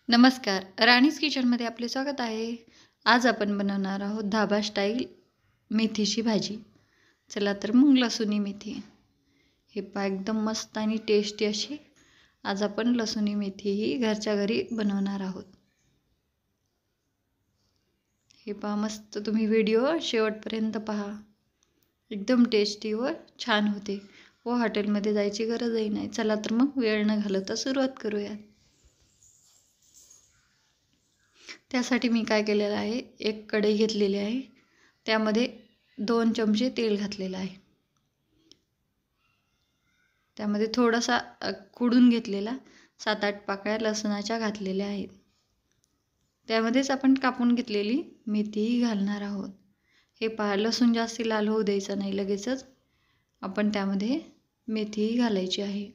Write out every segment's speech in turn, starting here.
नमस्कार, राणीज किचनमध्ये आपले स्वागत आहे. आज आपण बनवणार आहोत धाबा स्टाईल मेथीची भाजी. चला तर मग लसुणी मेथी हे पहा, एकदम मस्त आणि टेस्टी अशी आज आपण लसुणी मेथी ही घरच्या घरी बनवणार आहोत. हे पहा, मस्त तुम्ही व्हिडिओ शेवटपर्यंत पहा. एकदम टेस्टी व छान होते व हॉटेलमध्ये जायची गरजही नाही. चला तर मग वेळ न घालवता सुरुवात करूयात. त्यासाठी मी काय केलेलं आहे, एक कढई घेतलेली आहे, त्यामध्ये 2 चमचे तेल घातलेलं आहे. त्यामध्ये थोडासा कुडून घेतलेला 7-8 पाकळ्या लसणाच्या घातलेल्या आहेत. त्यामध्येच आपण कापून घेतलेली मेथीही घालणार आहोत. हे पहा, लसूण जास्त लाल होऊ द्यायचं नाही, लगेचच आपण त्यामध्ये मेथीही घालायची आहे.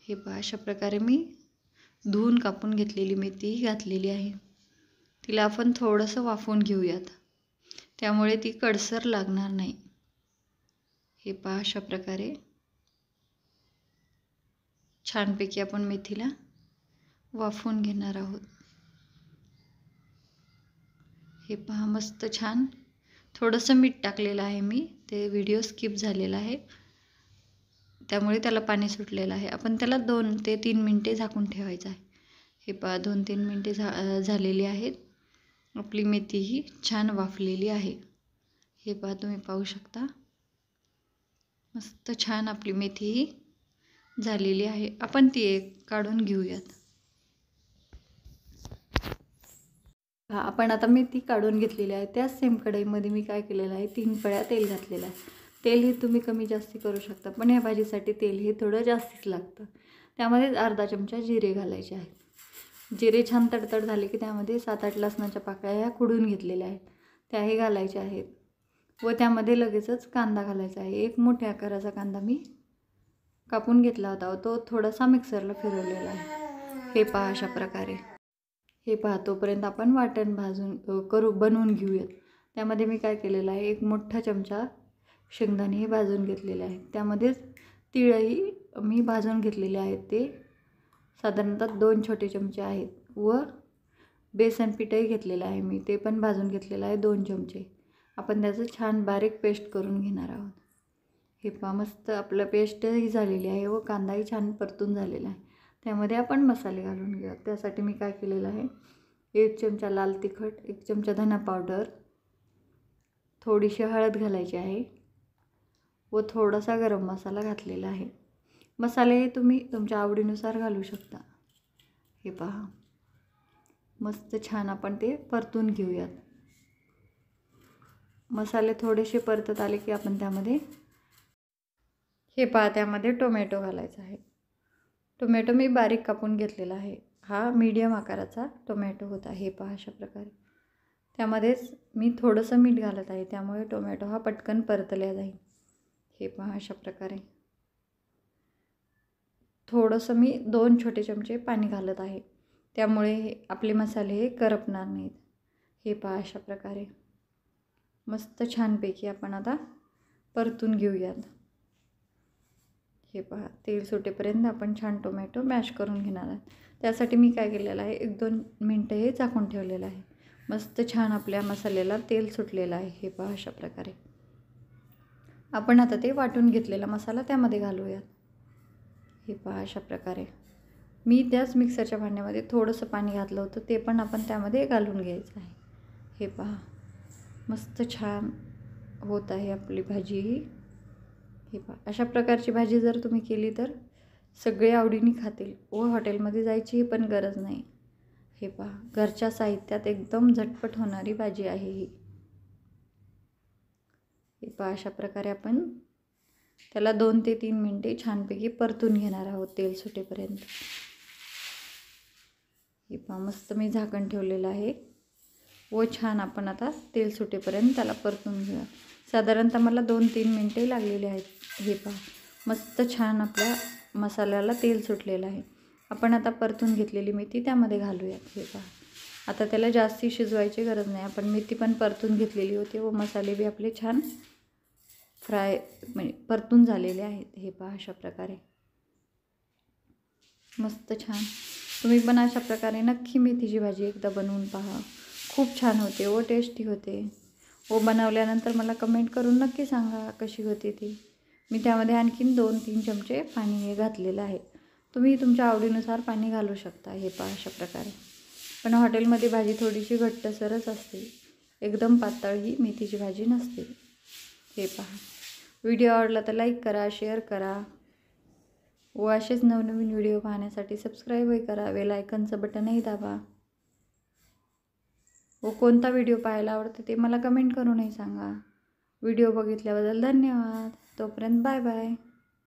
हे पहा, अशा प्रकारे मी धुवून कापून घेतलेली मेथी घातलेली आहे. तिला आपण थोडंसं वाफवून घेऊयात, त्यामुळे ती कडसर लागणार नाही. हे पहा, अशा प्रकारे छानपैकी आपण मेथीला वाफवून घेणार आहोत. हे पहा, मस्त छान. थोडंसं मीठ टाकलेलं आहे मी, ते व्हिडिओ स्किप झालेला आहे, त्यामुळे त्याला पाणी सुटलेलं आहे. आपण त्याला 2 ते 3 मिनिटे झाकून ठेवायचं आहे. हे पहा, 2-3 मिनिटे झालेली आहेत. आपली मेथी ही छान वाफलेली आहे. हे पहा, तुम्ही पाहू शकता, मस्त छान आपली मेथी ही झालेली आहे. आपण ती एक काढून घेऊयात. आपण आता मेथी काढून घेतलेली आहे. त्याच सेम कढईमध्ये मी काय केलेलं आहे, 3 पळ्या तेल घातलेलं आहे. तेल हे तुम्ही कमी जास्ती करू शकता, पण या भाजीसाठी तेल हे थोडं जास्तीच लागतं. त्यामध्ये अर्धा चमचा जिरे घालायचे आहेत. जिरे छान तडतड झाले की त्यामध्ये 7-8 लसणाच्या पाकळ्या ह्या कुडून घेतलेल्या आहेत, त्याही घालायच्या आहेत. व त्यामध्ये लगेचच कांदा घालायचा आहे. एक मोठ्या आकाराचा कांदा मी कापून घेतला होता, तो थोडासा मिक्सरला फिरवलेला आहे. हे पहा, अशा प्रकारे. हे पहा, तोपर्यंत आपण वाटण बनवून घेऊयात. त्यामध्ये मी काय केलेलं आहे, एक मोठा चमचा शेंगदाणे हे भाजून घेतलेले आहेत. त्यामध्येच तिळही मी भाजून घेतलेले आहेत, ते साधारणतः 2 छोटे चमचे आहेत. व बेसन पीठही घेतलेलं आहे मी, ते पण भाजून घेतलेलं आहे 2 चमचे. आपण त्याचं छान बारीक पेस्ट करून घेणार आहोत. हे पहा, मस्त आपलं पेस्टही झालेली आहे व कांदाही छान परतून झालेला आहे. त्यामध्ये आपण मसाले घालून घेऊयात. त्यासाठी मी काय केलेलं आहे, 1 चमचा लाल तिखट, 1 चमचा धना पावडर, थोडीशी हळद घालायची आहे व थोडासा गरम मसाला घातलेला आहे. मसाले तुम्ही तुमच्या आवडीनुसार घालू शकता. हे पहा, मस्त छान आपण ते परतून घेऊयात. मसाले थोडेसे परतत आले की आपण त्यामध्ये हे पहा, त्यामध्ये टोमॅटो घालायचा आहे. टोमॅटो मी बारीक कापून घेतलेला आहे. हा मीडियम आकाराचा टोमॅटो होता. हे पहा, अशा प्रकारे. त्यामध्येच मी थोडंसं मीठ घालत आहे, त्यामुळे टोमॅटो हा पटकन परतल्या जाईल. हे पहा, अशा प्रकारे. थोडंसं मी 2 छोटे चमचे पाणी घालत आहे, त्यामुळे आपले मसाले हे करपणार नाहीत. हे पहा, अशा प्रकारे मस्त छानपैकी आपण आता परतून घेऊयात. हे पहा, तेल सुटेपर्यंत आपण छान टोमॅटो मॅश करून घेणार आहोत. त्यासाठी मी काय केलेलं आहे, 1-2 मिनटं हे झाकून ठेवलेलं आहे. मस्त छान आपल्या मसाल्याला तेल सुटलेलं आहे. हे पहा, अशा प्रकारे. आपण आता ते वाटून घेतलेला मसाला त्यामध्ये घालूयात. हे पहा, अशा प्रकारे. मी त्याच मिक्सरच्या भांड्यामध्ये थोडंसं पाणी घातलं होतं, ते पण आपण त्यामध्ये घालून घ्यायचं आहे. हे पहा, मस्त छान होत आहे आपली भाजी ही. हे पहा, अशा प्रकारची भाजी जर तुम्ही केली तर सगळे आवडीने खातील व हॉटेलमध्ये जायची पण गरज नाही. हे पहा, घरच्या साहित्यात एकदम झटपट होणारी भाजी आहे ही. हे पहा, अशा प्रकारे आपण त्याला 2 ते 3 मिनिटे छानपैकी परतून घेणार आहोत तेल सुटेपर्यंत. हे पहा, मस्त मी झाकण ठेवलेलं आहे व छान आपण आता तेल सुटेपर्यंत त्याला परतून घेऊया. साधारणतः मला 2-3 मिनिटे लागलेली आहेत. हे पहा, मस्त छान आपल्या मसाल्याला तेल सुटलेलं आहे. आपण आता परतून घेतलेली मेथी त्यामध्ये घालूयात. हे पहा, आता त्याला जास्ती शिजवायची गरज नाही. आपण मेथी पण परतून घेतलेली होती व मसाले बी आपले छान म्हणजे परतून झालेले आहेत. हे पहा, अशा प्रकारे मस्त छान तुम्ही पण अशा प्रकारे नक्की मेथीची भाजी एकदा बनवून पहा. खूप छान होते व टेस्टी होते. व बनवल्यानंतर मला कमेंट करून नक्की सांगा कशी होती ती. मी त्यामध्ये आणखीन 2-3 चमचे पाणी हे घातलेलं आहे. तुम्ही तुमच्या आवडीनुसार पाणी घालू शकता. हे पहा अशा प्रकारे. पण हॉटेलमध्ये भाजी थोडीशी घट्टसरच असते. एकदम पातळ ही मेथीची भाजी नसते. हे पहा. व्हिडिओ आवडला तर लाईक करा, शेअर करा व असेच नवनवीन व्हिडिओ पाहण्यासाठी सबस्क्राईबही करा. बेल आयकॉनचं बटनही दाबा. व कोणता व्हिडिओ पाहायला आवडते ते मला कमेंट करूनही सांगा. व्हिडिओ बघितल्याबद्दल धन्यवाद. तोपर्यंत बाय बाय.